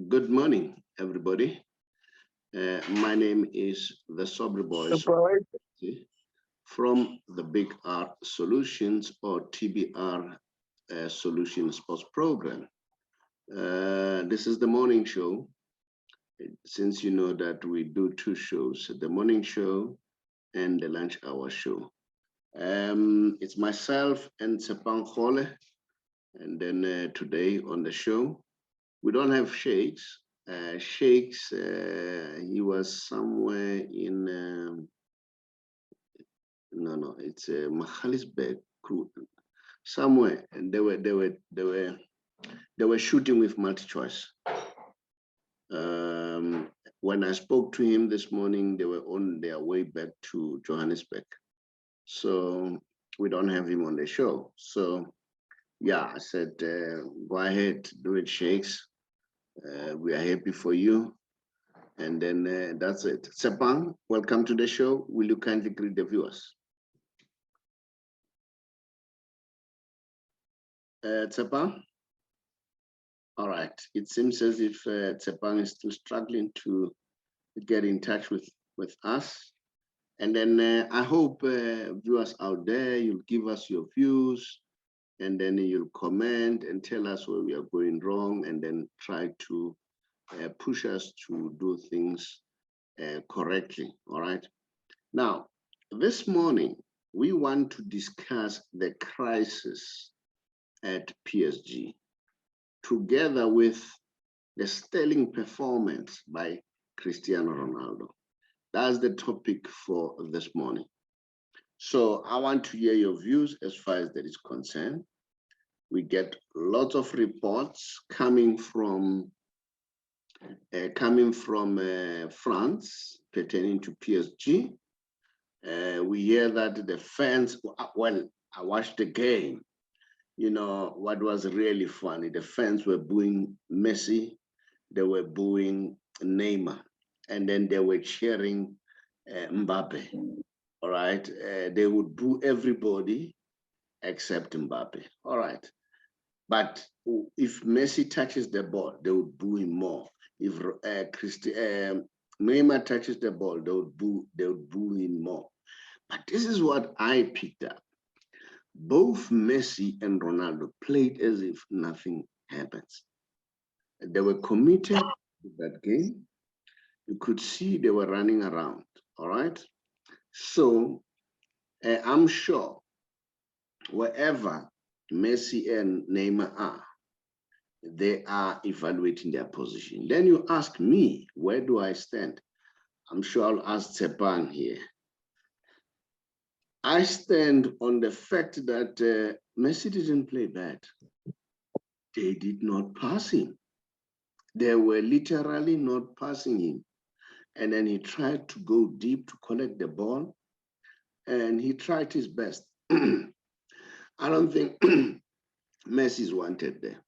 Good morning, everybody. My name is the Saubrey Boyz from the Big R Solutions or TBR Solutions Sports Program. This is the morning show. Since you know that we do two shows, the morning show and the lunch hour show. It's myself and Tshepang Kgole, and then today on the show, we don't have Shakes. Shakes, he was somewhere in, no, it's Mahalisberg crew, somewhere, and they were shooting with multi-choice. When I spoke to him this morning, they were on their way back to Johannesburg. So we don't have him on the show. So yeah, I said, go ahead, do it, Shakes. We are happy for you. And then that's it. Tshepang, welcome to the show. Will you kindly greet the viewers? Tshepang? All right. It seems as if Tshepang is still struggling to get in touch with us. And then I hope viewers out there, you'll give us your views, and then you'll comment and tell us where we are going wrong, and then try to push us to do things correctly, all right? Now, this morning, we want to discuss the crisis at PSG, together with the sterling performance by Cristiano Ronaldo. That's the topic for this morning. So I want to hear your views as far as that is concerned. We get lots of reports coming from France pertaining to PSG. We hear that the fans, well, I watched the game. You know, what was really funny, the fans were booing Messi, they were booing Neymar, and then they were cheering Mbappe, all right? They would boo everybody except Mbappe, all right? But if Messi touches the ball, they would boo him more. If Neymar touches the ball, they would boo him more. But this is what I picked up. Both Messi and Ronaldo played as if nothing happens. They were committed to that game. You could see they were running around, all right? So I'm sure wherever Messi and Neymar are, they are evaluating their position. Then you ask me, where do I stand? I'm sure I'll ask Tshepang here. I stand on the fact that Messi didn't play bad. They did not pass him. They were literally not passing him. And then he tried to go deep to collect the ball, and he tried his best. I don't think Messi is wanted there.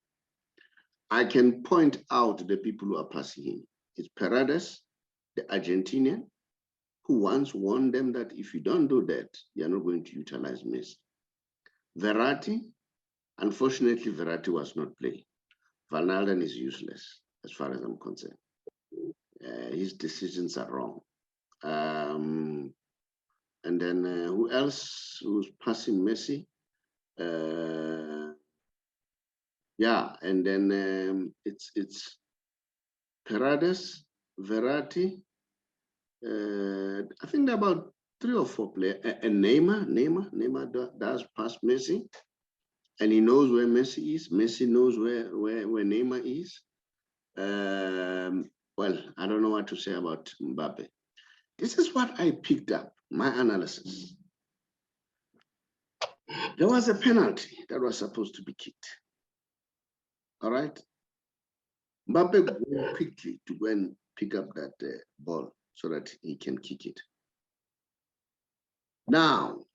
I can point out the people who are passing him. It's Paredes, the Argentinian, who once warned them that if you don't do that, you're not going to utilize Messi. Verratti, unfortunately, Verratti was not playing. Ronaldo is useless, as far as I'm concerned. His decisions are wrong. And then who else was passing Messi? Yeah, and then it's Paredes, Verratti. I think there are about 3 or 4 players. And Neymar does pass Messi, and he knows where Messi is. Messi knows where Neymar is. Well, I don't know what to say about Mbappe. This is what I picked up, my analysis. There was a penalty that was supposed to be kicked. All right? Mbappe went quickly to go and pick up that ball so that he can kick it. Now,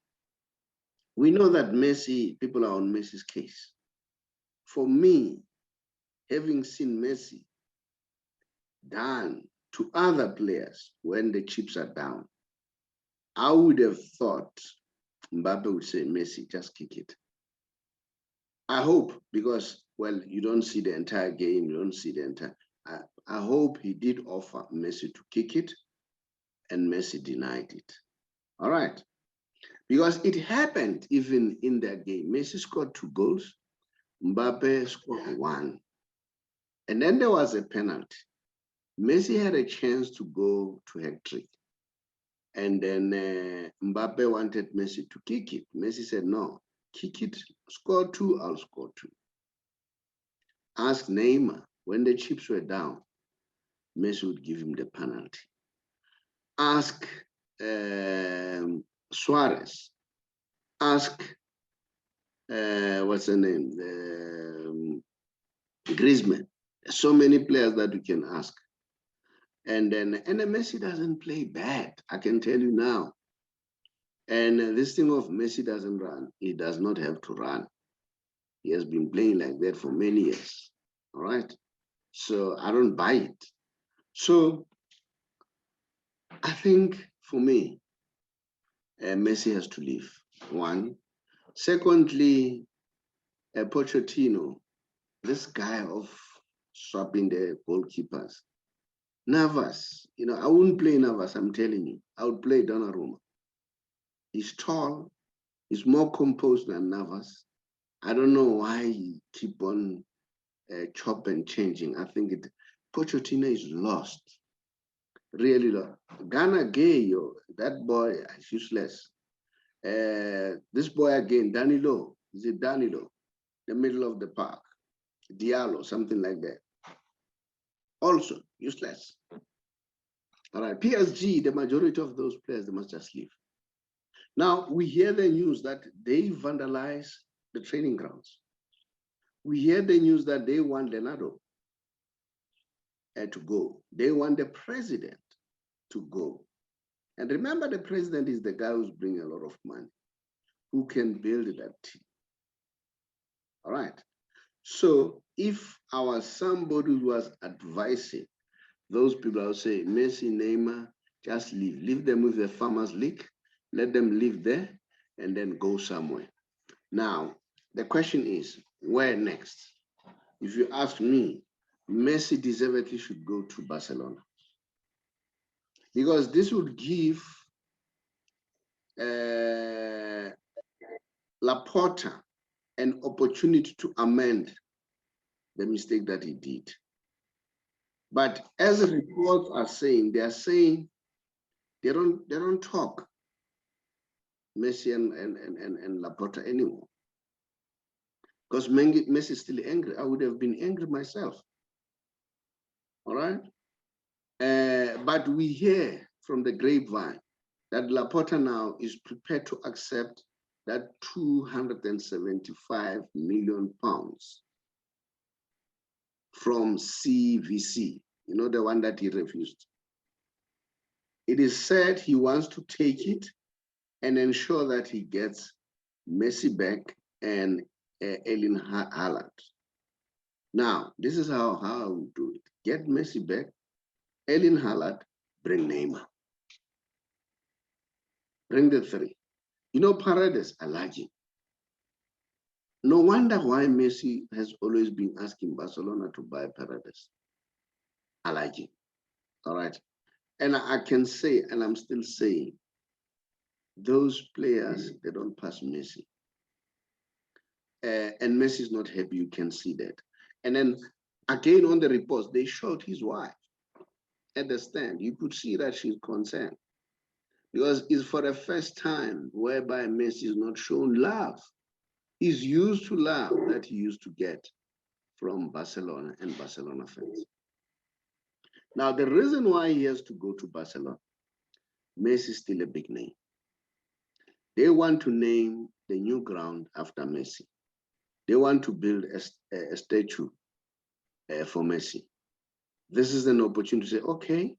we know that Messi, people are on Messi's case. For me, having seen Messi done to other players when the chips are down, I would have thought Mbappe would say, Messi, just kick it. I hope, because, well, you don't see the entire game, you don't see the entire, I hope he did offer Messi to kick it, and Messi denied it. All right. Because it happened even in that game. Messi scored 2 goals, Mbappe scored 1. And then there was a penalty. Messi had a chance to go to hat-trick. And then Mbappe wanted Messi to kick it. Messi said, no, kick it, score 2, I'll score 2. Ask Neymar, when the chips were down, Messi would give him the penalty. Ask Suarez. Ask, what's the name? Griezmann. There's so many players that we can ask. And then Messi doesn't play bad, I can tell you now. And this thing of Messi doesn't run, he does not have to run. He has been playing like that for many years. All right. So I don't buy it. So I think for me, Messi has to leave. 1. Secondly, Pochettino, this guy of swapping the goalkeepers. Navas, I wouldn't play Navas, I'm telling you. I would play Donnarumma. He's tall, he's more composed than Navas. I don't know why he keep on chop and changing. I think Pochettino is lost. Really lost. Ghana Gay, that boy is useless. This boy again, Danilo. Is it Danilo? The middle of the park. Diallo, something like that. Also useless. All right, PSG, the majority of those players, they must just leave. Now, we hear the news that they vandalize the training grounds. We hear the news that they want Leonardo to go. They want the president to go. And remember, the president is the guy who's bringing a lot of money, who can build that team. All right. So if our somebody was advising those people, I would say, Messi, Neymar, just leave. Leave them with the Farmers League. Let them live there and then go somewhere. Now, the question is, where next? If you ask me, Messi deservedly should go to Barcelona. Because this would give Laporta an opportunity to amend the mistake that he did. But as the reports are saying, they are saying they don't talk Messi and Laporta anymore. Because Messi is still angry. I would have been angry myself. All right? But we hear from the grapevine that Laporta now is prepared to accept that 275 million pounds from CVC, the one that he refused. It is said he wants to take it and ensure that he gets Messi back and Erling Haaland. Now, this is how I would do it. Get Messi back, Erling Haaland, bring Neymar. Bring the 3. Paredes, I like him. No wonder why Messi has always been asking Barcelona to buy Paredes. I like him. All right. And I can say, and I'm still saying, those players, they don't pass Messi. And Messi is not happy, you can see that. And then again on the reports, they showed his wife at the stand. You could see that she's concerned. Because it's for the first time whereby Messi is not shown love. He's used to love that he used to get from Barcelona and Barcelona fans. Now, the reason why he has to go to Barcelona, Messi is still a big name. They want to name the new ground after Messi. They want to build a statue for Messi. This is an opportunity to say, okay,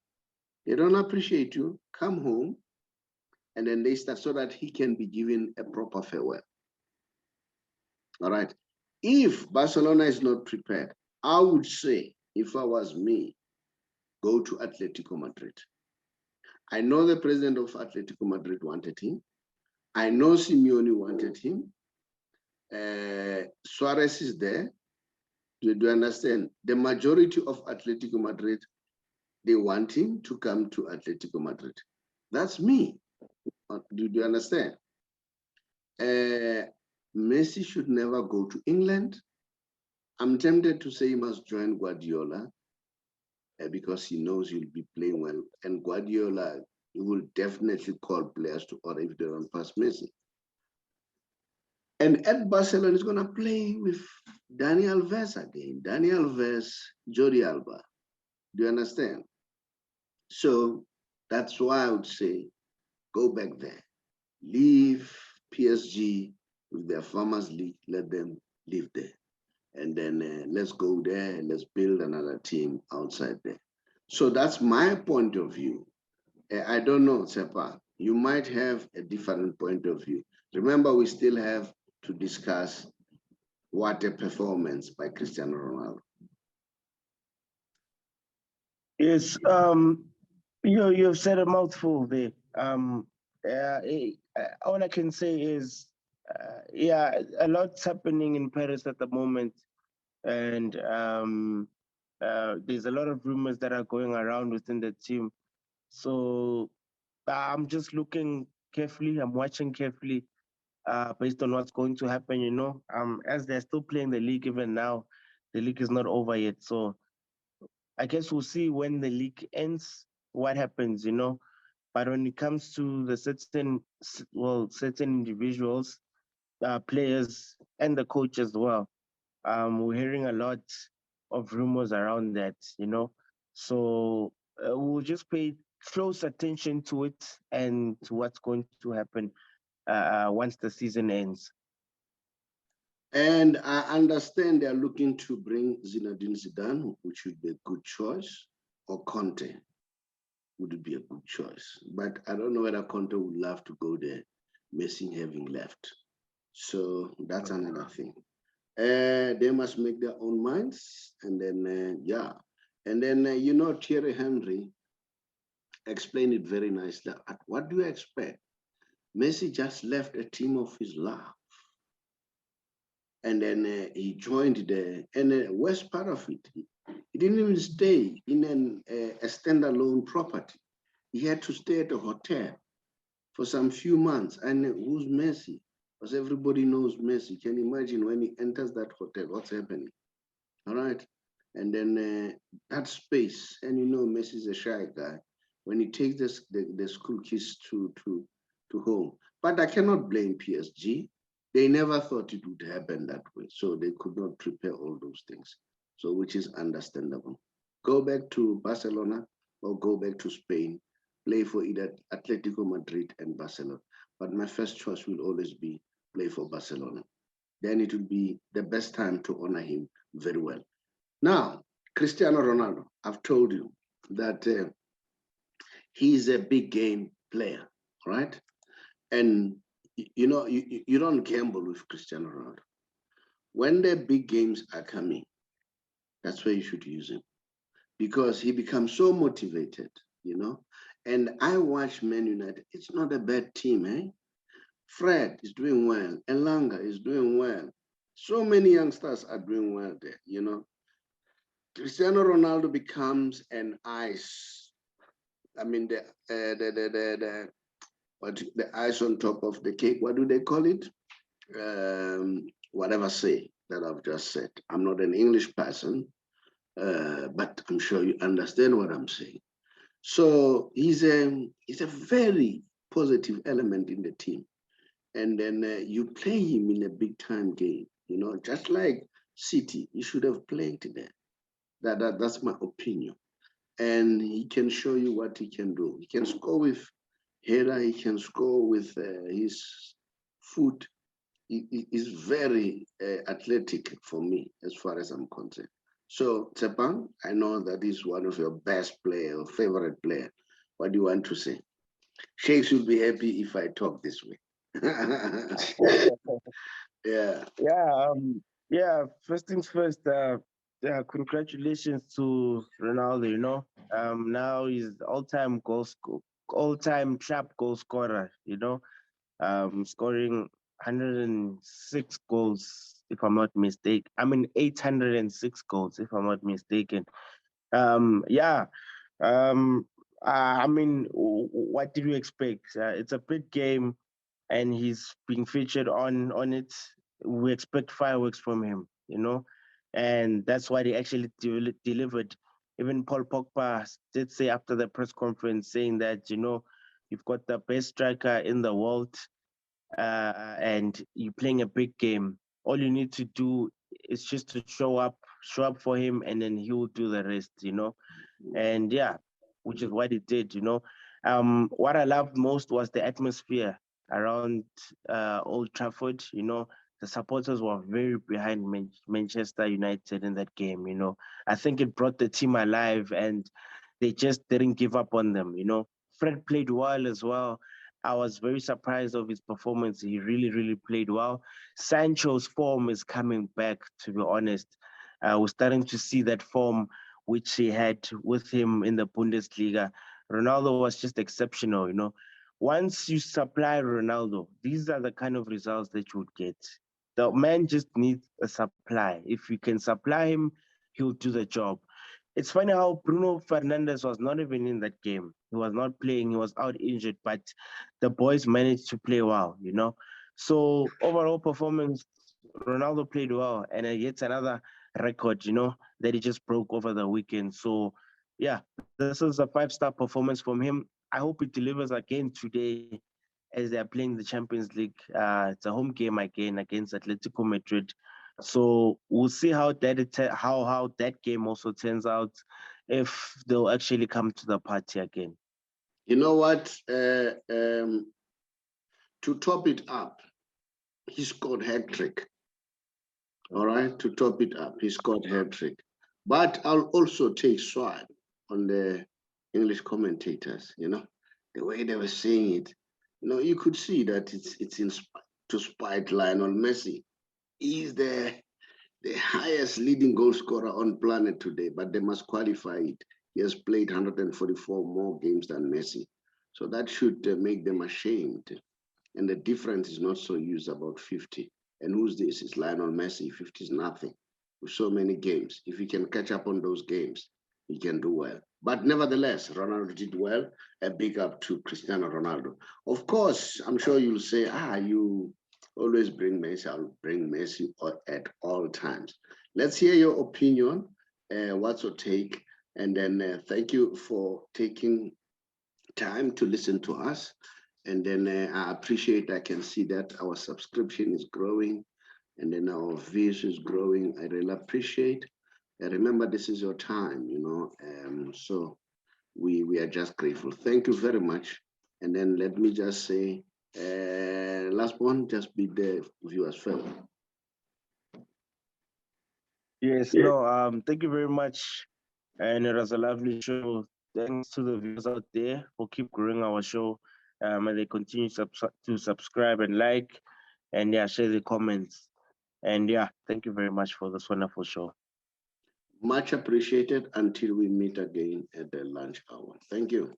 they don't appreciate you, come home, and then they start so that he can be given a proper farewell. All right. If Barcelona is not prepared, I would say, if I was me, go to Atletico Madrid. I know the president of Atletico Madrid wanted him. I know Simeone wanted him. Suarez is there. Do you understand? The majority of Atletico Madrid, they want him to come to Atletico Madrid. That's me. Do you understand? Messi should never go to England. I'm tempted to say he must join Guardiola because he knows he'll be playing well. And Guardiola, he will definitely call players to order if they don't pass Messi. And at Barcelona, he's going to play with Dani Alves again. Dani Alves, Jordi Alba. Do you understand? So that's why I would say, go back there. Leave PSG with their Farmers League. Let them live there. And then let's go there and let's build another team outside there. So that's my point of view. I don't know, Tshepang. You might have a different point of view. Remember, we still have to discuss what a performance by Cristiano Ronaldo. Yes, you've said a mouthful there. All I can say is, yeah, a lot's happening in Paris at the moment, and there's a lot of rumors that are going around within the team. So I'm just looking carefully. I'm watching carefully, based on what's going to happen. As they're still playing the league even now, the league is not over yet. So I guess we'll see when the league ends what happens. But when it comes to the certain individuals, players, and the coach as well, we're hearing a lot of rumors around that. So we'll just pay close attention to it and to what's going to happen once the season ends. And I understand they're looking to bring Zinedine Zidane, which would be a good choice, or Conte would be a good choice. But I don't know whether Conte would love to go there, Messi having left. So that's another thing. They must make their own minds. And then, yeah. And then, Thierry Henry explained it very nicely. What do you expect? Messi just left a team of his love. And then he joined the, and the worst part of it, he didn't even stay in a standalone property. He had to stay at a hotel for some few months. And who's Messi? Because everybody knows Messi. Can you imagine when he enters that hotel, what's happening? All right. And then that space, and Messi's a shy guy. When he takes the school kids to home. But I cannot blame PSG. They never thought it would happen that way. So they could not prepare all those things. So which is understandable. Go back to Barcelona or go back to Spain, play for either Atletico Madrid and Barcelona. But my first choice will always be play for Barcelona. Then it will be the best time to honor him very well. Now, Cristiano Ronaldo, I've told you that he's a big game player, right? And you don't gamble with Cristiano Ronaldo. When the big games are coming, that's where you should use him because he becomes so motivated. And I watch Man United. It's not a bad team, eh? Fred is doing well. Elanga is doing well. So many youngsters are doing well there. Cristiano Ronaldo becomes an ice. I mean, the ice on top of the cake. What do they call it? Whatever say that I've just said. I'm not an English person, but I'm sure you understand what I'm saying. So he's a very positive element in the team. And then you play him in a big time game, just like City, he should have played there. That's my opinion. And he can show you what he can do. He can score with header, he can score with his foot. He is very athletic for me, as far as I'm concerned. So, Tshepang, I know that he's one of your best player or favorite player. What do you want to say? Sheikhs will be happy if I talk this way. Yeah. Yeah. First things first. Yeah, congratulations to Ronaldo. Now he's all-time club goal scorer. Scoring 106 goals if I'm not mistaken. 806 goals, if I'm not mistaken. Yeah. Um, what did you expect? It's a big game, and he's being featured on it. We expect fireworks from him, and that's what he actually delivered. Even Paul Pogba did say after the press conference, saying that you've got the best striker in the world, and you're playing a big game. All you need to do is just to show up for him, and then he will do the rest. And yeah, which is what he did. What I loved most was the atmosphere around Old Trafford. The supporters were very behind Manchester United in that game. I think it brought the team alive, and they just didn't give up on them. Fred played well as well. I was very surprised of his performance. He really, really played well. Sancho's form is coming back, to be honest. We're starting to see that form which he had with him in the Bundesliga. Ronaldo was just exceptional. Once you supply Ronaldo, these are the kind of results that you would get. The man just needs a supply. If you can supply him, he'll do the job. It's funny how Bruno Fernandes was not even in that game. He was not playing, he was out injured, but the boys managed to play well. So overall performance, Ronaldo played well, and yet another record, that he just broke over the weekend. So yeah, this is a 5-star performance from him. I hope he delivers again today as they are playing the Champions League. It's a home game again against Atletico Madrid. So we'll see how that game also turns out, if they'll actually come to the party again. You know what? To top it up, he scored hat-trick. All right, to top it up, he scored hat-trick. But I'll also take swag on the English commentators, the way they were saying it. You could see that it's to spite Lionel Messi. He's the highest leading goal scorer on planet today, but they must qualify it. He has played 144 more games than Messi. So that should make them ashamed. And the difference is not so huge, about 50. And who's this? It's Lionel Messi. 50 is nothing. With so many games. If he can catch up on those games, he can do well. But nevertheless, Ronaldo did well. A big up to Cristiano Ronaldo. Of course, I'm sure you'll say, you always bring Messi. I'll bring Messi at all times. Let's hear your opinion. What's your take? And then thank you for taking time to listen to us. And then I appreciate, I can see that our subscription is growing, and then our views is growing. I really appreciate. Remember, this is your time, so we are just grateful. Thank you very much. And then let me just say, last one, just be the viewers first. Yes, thank you very much. And it was a lovely show. Thanks to the viewers out there for keep growing our show. And they continue to subscribe and like, and share the comments. And thank you very much for this wonderful show. Much appreciated until we meet again at the lunch hour. Thank you.